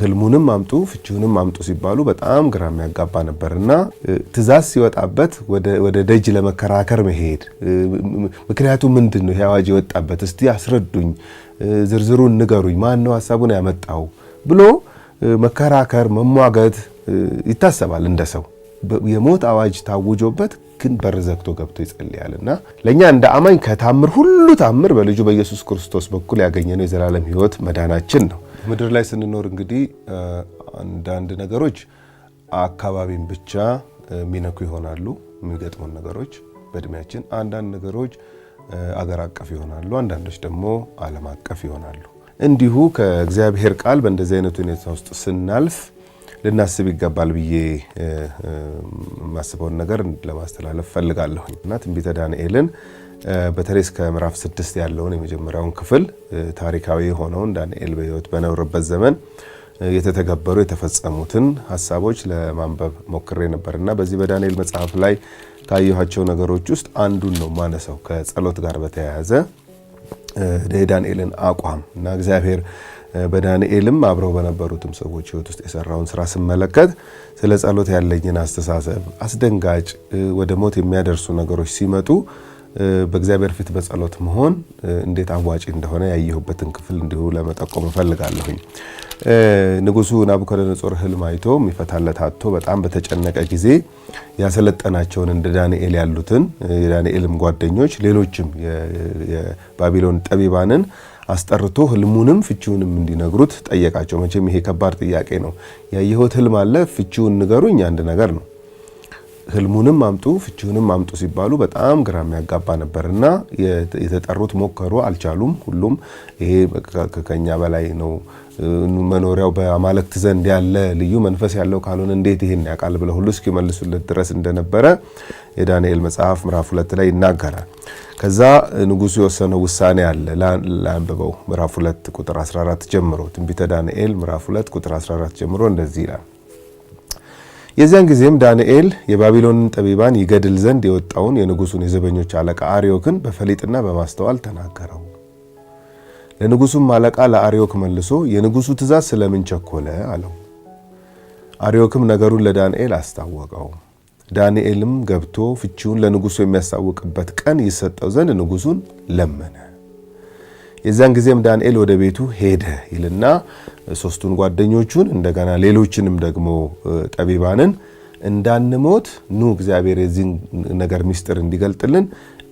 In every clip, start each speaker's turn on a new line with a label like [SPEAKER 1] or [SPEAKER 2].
[SPEAKER 1] ህልሙንም አምጡ ፍቺውንም አምጡ ሲባሉ በጣም ግራ የሚያጋባ ነበርና ትእዛዝ ሲወጣበት ወደ ደጅ ለመከራከር መሄድ ምክንያቱ ምንድነው ያዋጅ የወጣበት እስቲ አስረዱኝ ዝርዝሩን ንገሩኝ ማን ነው ሐሳቡን ያመጣው ብሎ መከራከር መሟገት ይታሰባል እንደሰው የሞት አዋጅ ታውጆበት ግን በርዘክቶ ገብቶ ይጸልያልና ለኛ እንደ አማኝ ከታምር ሁሉ ታምር በልጁ በኢየሱስ ክርስቶስ በኩል ያገኘነው የዘላለም ሕይወት መዳናችን ነው። ምድር ላይ ስንኖር እንግዲህ አንዳንድ ነገሮች አካባቢን ብቻ ሚነኩ ይሆናሉ የሚገጥሙን ነገሮች በእድሜያችን አንዳንድ ነገሮች አገር አቀፍ ይሆናሉ አንዳንዶች ደግሞ ዓለም አቀፍ ይሆናሉ። እንዲሁ ከእግዚአብሔር ቃል በእንደዚህ አይነት ሁኔታ ውስጥ ስናልፍ ልናስብ ይገባል ብዬ ማስበውን ነገር ለማስተላለፍ ፈልጋለሁ እና ትንቢተ ዳንኤልን በተለይ እስከ ምዕራፍ 6 ያለውን የመጀመሪያውን ክፍል ታሪካዊ ሆነውን ዳንኤል በሕይወት በነበረበት ዘመን የተተገበሩ የተፈጸሙትን ሐሳቦች ለማንበብ ሞክሬ ነበርና በዚህ በዳንኤል መጽሐፍ ላይ ካየኋቸው ነገሮች ውስጥ አንዱን ነው ማነሳው ከጸሎት ጋር በተያያዘ የዳንኤልን አቋም እና እግዚአብሔር በዳንኤልም አብረው በነበሩትም ሰዎች ሕይወት ውስጥ የሰራውን ስራ ስመለከት ስለ ጸሎት ያለኝን አስተሳሰብ አስደንጋጭ ወደ ሞት የሚያደርሱ ነገሮች ሲመጡ በእግዚአብሔር ፊት በጸሎት መሆን እንዴት አዋጪ እንደሆነ ያየሁበትን ክፍል እንዲሁ ለመጠቆም ፈልጋለሁኝ። ንጉሱ ናቡከደነጾር ህልም አይቶ የሚፈታለት አጥቶ በጣም በተጨነቀ ጊዜ ያሰለጠናቸውን እንደ ዳንኤል ያሉትን የዳንኤልም ጓደኞች ሌሎችም የባቢሎን ጠቢባንን አስጠርቶ ህልሙንም ፍቺውንም እንዲነግሩት ጠየቃቸው። መቼም ይሄ ከባድ ጥያቄ ነው። ያየሁት ህልም አለ ፍቺውን ንገሩኝ አንድ ነገር ነው። ህልሙንም አምጡ ፍቺውንም አምጡ ሲባሉ በጣም ግራ የሚያጋባ ነበርና የተጠሩት ሞከሩ አልቻሉም። ሁሉም ይሄ ከኛ በላይ ነው መኖሪያው በአማልክት ዘንድ ያለ ልዩ መንፈስ ያለው ካልሆነ እንዴት ይሄን ያቃል ብለው ሁሉ እስኪመልሱለት ድረስ እንደነበረ የዳንኤል መጽሐፍ ምዕራፍ 2 ላይ ይናገራል። ከዛ ንጉሱ የወሰነው ውሳኔ አለ ለአንብበው ምዕራፍ 2 ቁጥር 14 ጀምሮ ትንቢተ ዳንኤል ምዕራፍ 2 ቁጥር 14 ጀምሮ እንደዚህ ይላል። የዚያን ጊዜም ዳንኤል የባቢሎንን ጠቢባን ይገድል ዘንድ የወጣውን የንጉሱን የዘበኞች አለቃ አርዮክን በፈሊጥና በማስተዋል ተናገረው። ለንጉሱም አለቃ ለአርዮክ መልሶ የንጉሱ ትእዛዝ ስለምን ቸኮለ አለው። አርዮክም ነገሩን ለዳንኤል አስታወቀው። ዳንኤልም ገብቶ ፍቺውን ለንጉሱ የሚያሳውቅበት ቀን ይሰጠው ዘንድ ንጉሱን ለመነ። የዛን ጊዜም ዳንኤል ወደ ቤቱ ሄደ ይልና ሶስቱን ጓደኞቹን እንደገና ሌሎችንም ደግሞ ጠቢባንን እንዳንሞት ኑ እግዚአብሔር የዚህ ነገር ምስጢር እንዲገልጥልን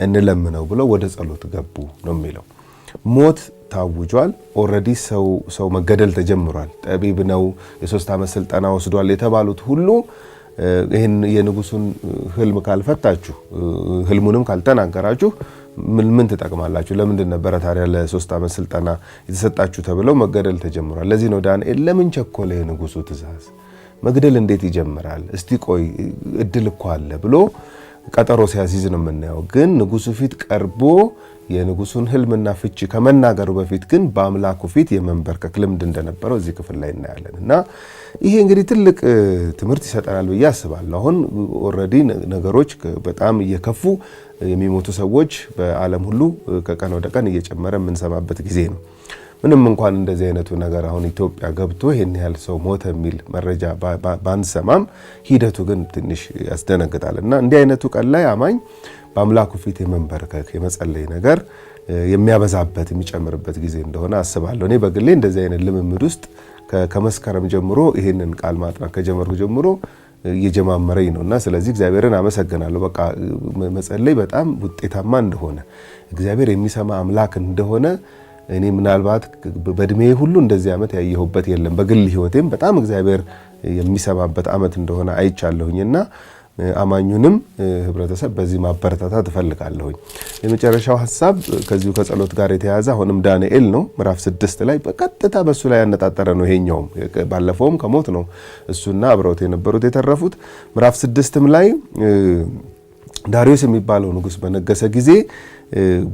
[SPEAKER 1] እንለምነው ብለው ወደ ጸሎት ገቡ ነው የሚለው። ሞት ታውጇል። ኦሬዲ ሰው መገደል ተጀምሯል። ጠቢብ ነው የ3 ዓመት ስልጠና ወስዷል የተባሉት ሁሉ ይሄን የንጉሱን ህልም ካልፈታችሁ ህልሙንም ካልተናገራችሁ ምን ተጠቅማላችሁ? ለምንድን ነበር ታዲያ ለ3 ዓመት ስልጠና የተሰጣችሁ ተብለው መገደል ተጀምሯል። ለዚህ ነው ዳንኤል ለምን ቸኮለ የንጉሱ ትእዛዝ መግደል እንዴት ይጀምራል? እስቲ ቆይ እድል እኮ አለ ብሎ ቀጠሮ ሲያስይዝ ነው የምናየው። ግን ንጉሱ ፊት ቀርቦ የንጉሱን ህልምና ፍቺ ከመናገሩ በፊት ግን በአምላኩ ፊት የመንበርከክ ልምድ እንደነበረው እዚህ ክፍል ላይ እናያለን እና ይሄ እንግዲህ ትልቅ ትምህርት ይሰጠናል ብዬ አስባለሁ። አሁን ኦሬዲ ነገሮች በጣም እየከፉ የሚሞቱ ሰዎች በዓለም ሁሉ ከቀን ወደ ቀን እየጨመረ የምንሰማበት ጊዜ ነው። ምንም እንኳን እንደዚህ አይነቱ ነገር አሁን ኢትዮጵያ ገብቶ ይሄን ያህል ሰው ሞተ የሚል መረጃ ባንሰማም ሂደቱ ግን ትንሽ ያስደነግጣልና እንዲህ አይነቱ ቀን ላይ አማኝ በአምላኩ ፊት የመንበርከክ የመጸለይ ነገር የሚያበዛበት የሚጨምርበት ጊዜ እንደሆነ አስባለሁ። እኔ በግሌ እንደዚህ አይነት ልምምድ ውስጥ ከመስከረም ጀምሮ ይሄንን ቃል ማጥናት ከጀመርኩ ጀምሮ እየጀማመረኝ ነውና ስለዚህ እግዚአብሔርን አመሰግናለሁ። በቃ መጸለይ በጣም ውጤታማ እንደሆነ እግዚአብሔር የሚሰማ አምላክ እንደሆነ እኔ ምናልባት በእድሜ ሁሉ እንደዚህ ዓመት ያየሁበት የለም። በግል ህይወቴም በጣም እግዚአብሔር የሚሰማበት ዓመት እንደሆነ አይቻለሁኝና አማኙንም ህብረተሰብ በዚህ ማበረታታት እፈልጋለሁኝ። የመጨረሻው ሐሳብ ከዚሁ ከጸሎት ጋር የተያያዘ አሁንም ዳንኤል ነው። ምዕራፍ 6 ላይ በቀጥታ በሱ ላይ ያነጣጠረ ነው። ይሄኛውም ባለፈውም ከሞት ነው እሱና አብረውት የነበሩት የተረፉት። ምዕራፍ 6ም ላይ ዳሪዮስ የሚባለው ንጉስ በነገሰ ጊዜ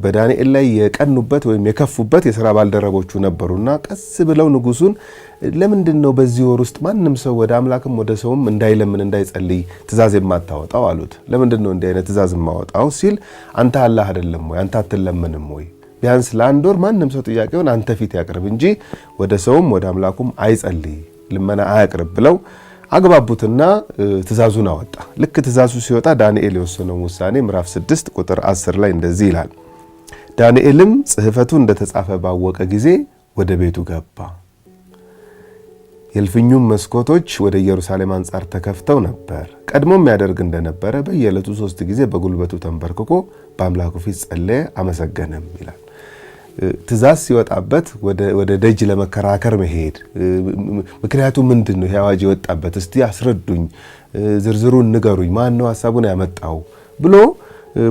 [SPEAKER 1] በዳንኤል ላይ የቀኑበት ወይም የከፉበት የሥራ ባልደረቦቹ ነበሩና ቀስ ብለው ንጉሱን ለምንድነው በዚህ ወር ውስጥ ማንም ሰው ወደ አምላክም ወደ ሰውም እንዳይለምን እንዳይጸልይ ትእዛዝ የማታወጣው አሉት። ለምንድነው እንዲህ አይነት ትእዛዝ የማወጣው ሲል አንተ አላህ አይደለም ወይ አንተ አትለምንም ወይ? ቢያንስ ለአንድ ወር ማንም ሰው ጥያቄውን አንተ ፊት ያቅርብ እንጂ ወደ ሰውም ወደ አምላኩም አይጸልይ ልመና አያቅርብ ብለው አግባቡትና ትእዛዙን አወጣ። ልክ ትእዛዙ ሲወጣ ዳንኤል የወሰነው ውሳኔ ምዕራፍ 6 ቁጥር 10 ላይ እንደዚህ ይላል። ዳንኤልም ጽሕፈቱ እንደተጻፈ ባወቀ ጊዜ ወደ ቤቱ ገባ። የእልፍኙም መስኮቶች ወደ ኢየሩሳሌም አንጻር ተከፍተው ነበር። ቀድሞም ያደርግ እንደነበረ በየዕለቱ 3 ጊዜ በጉልበቱ ተንበርክኮ በአምላኩ ፊት ጸለየ፣ አመሰገነም ይላል። ትእዛዝ ሲወጣበት ወደ ደጅ ለመከራከር መሄድ፣ ምክንያቱ ምንድን ነው? ይሄ አዋጅ የወጣበት እስቲ አስረዱኝ፣ ዝርዝሩን ንገሩኝ፣ ማን ነው ሐሳቡን ያመጣው ብሎ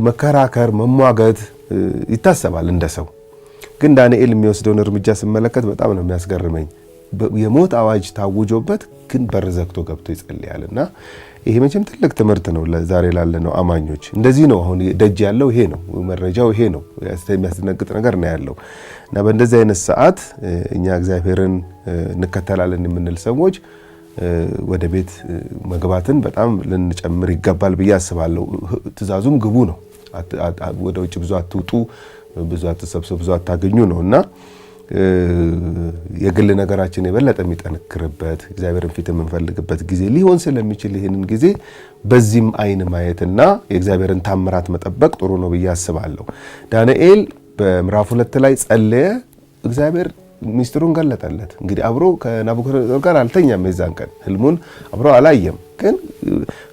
[SPEAKER 1] መከራከር፣ መሟገት ይታሰባል እንደ ሰው። ግን ዳንኤል የሚወስደውን እርምጃ ስመለከት በጣም ነው የሚያስገርመኝ። የሞት አዋጅ ታውጆበት ግን በር ዘግቶ ገብቶ ይጸልያልና ይሄ መቼም ትልቅ ትምህርት ነው ለዛሬ ላለነው አማኞች። እንደዚህ ነው አሁን ደጅ ያለው ይሄ ነው፣ መረጃው ይሄ ነው። የሚያስደነግጥ ነገር ነው ያለው እና በእንደዚህ አይነት ሰዓት እኛ እግዚአብሔርን እንከተላለን የምንል ሰዎች ወደ ቤት መግባትን በጣም ልንጨምር ይገባል ብዬ አስባለሁ። ትእዛዙም ግቡ ነው። ወደ ውጭ ብዙ አትውጡ፣ ብዙ አትሰብሰቡ፣ ብዙ አታገኙ ነውና የግል ነገራችን የበለጠ የሚጠነክርበት እግዚአብሔርን ፊት የምንፈልግበት ጊዜ ሊሆን ስለሚችል ይህንን ጊዜ በዚህም አይን ማየትና የእግዚአብሔርን ታምራት መጠበቅ ጥሩ ነው ብዬ አስባለሁ። ዳንኤል በምዕራፍ 2 ላይ ጸለየ፣ እግዚአብሔር ሚስጥሩን ገለጠለት። እንግዲህ አብሮ ከናቡከደነጾር ጋር አልተኛም። የዛን ቀን ህልሙን አብሮ አላየም። ግን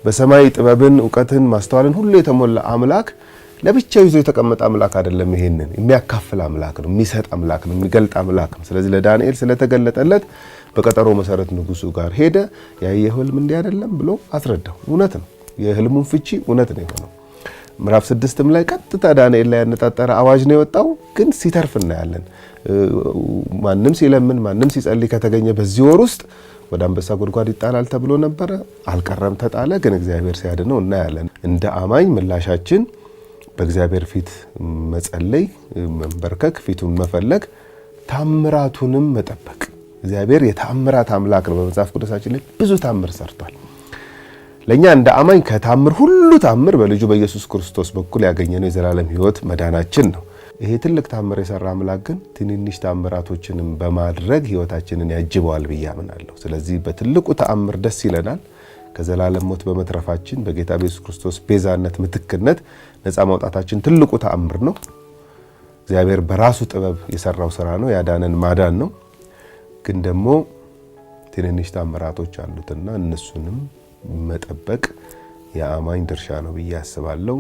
[SPEAKER 1] በሰማይ ጥበብን፣ እውቀትን፣ ማስተዋልን ሁሉ የተሞላ አምላክ ለብቻው ይዞ የተቀመጠ አምላክ አይደለም። ይሄንን የሚያካፍል አምላክ ነው፣ የሚሰጥ አምላክ ነው፣ የሚገልጥ አምላክ ነው። ስለዚህ ለዳንኤል ስለተገለጠለት በቀጠሮ መሰረት ንጉሱ ጋር ሄደ። ያየው ህልም እንዲህ አይደለም ብሎ አስረዳው። እውነት ነው፣ የህልሙን ፍቺ እውነት ነው የሆነው። ምዕራፍ 6ም ላይ ቀጥታ ዳንኤል ላይ ያነጣጠረ አዋጅ ነው የወጣው። ግን ሲተርፍ እናያለን። ማንም ሲለምን ማንም ሲጸልይ ከተገኘ በዚህ ወር ውስጥ ወደ አንበሳ ጉድጓድ ይጣላል ተብሎ ነበረ። አልቀረም፣ ተጣለ። ግን እግዚአብሔር ሲያድነው እናያለን። እንደ አማኝ ምላሻችን በእግዚአብሔር ፊት መጸለይ፣ መንበርከክ፣ ፊቱን መፈለግ፣ ታምራቱንም መጠበቅ። እግዚአብሔር የታምራት አምላክ ነው። በመጽሐፍ ቅዱሳችን ላይ ብዙ ታምር ሰርቷል። ለኛ እንደ አማኝ ከታምር ሁሉ ታምር በልጁ በኢየሱስ ክርስቶስ በኩል ያገኘነው የዘላለም ሕይወት መዳናችን ነው። ይሄ ትልቅ ታምር የሰራ አምላክ ግን ትንንሽ ታምራቶችንም በማድረግ ሕይወታችንን ያጅበዋል ብዬ አምናለሁ። ስለዚህ በትልቁ ተአምር ደስ ይለናል። ከዘላለም ሞት በመትረፋችን በጌታ በኢየሱስ ክርስቶስ ቤዛነት ምትክነት ነፃ ማውጣታችን ትልቁ ተአምር ነው። እግዚአብሔር በራሱ ጥበብ የሰራው ስራ ነው፣ ያዳነን ማዳን ነው። ግን ደግሞ ትንንሽ ታምራቶች አሉትና እነሱንም መጠበቅ የአማኝ ድርሻ ነው ብዬ አስባለሁ።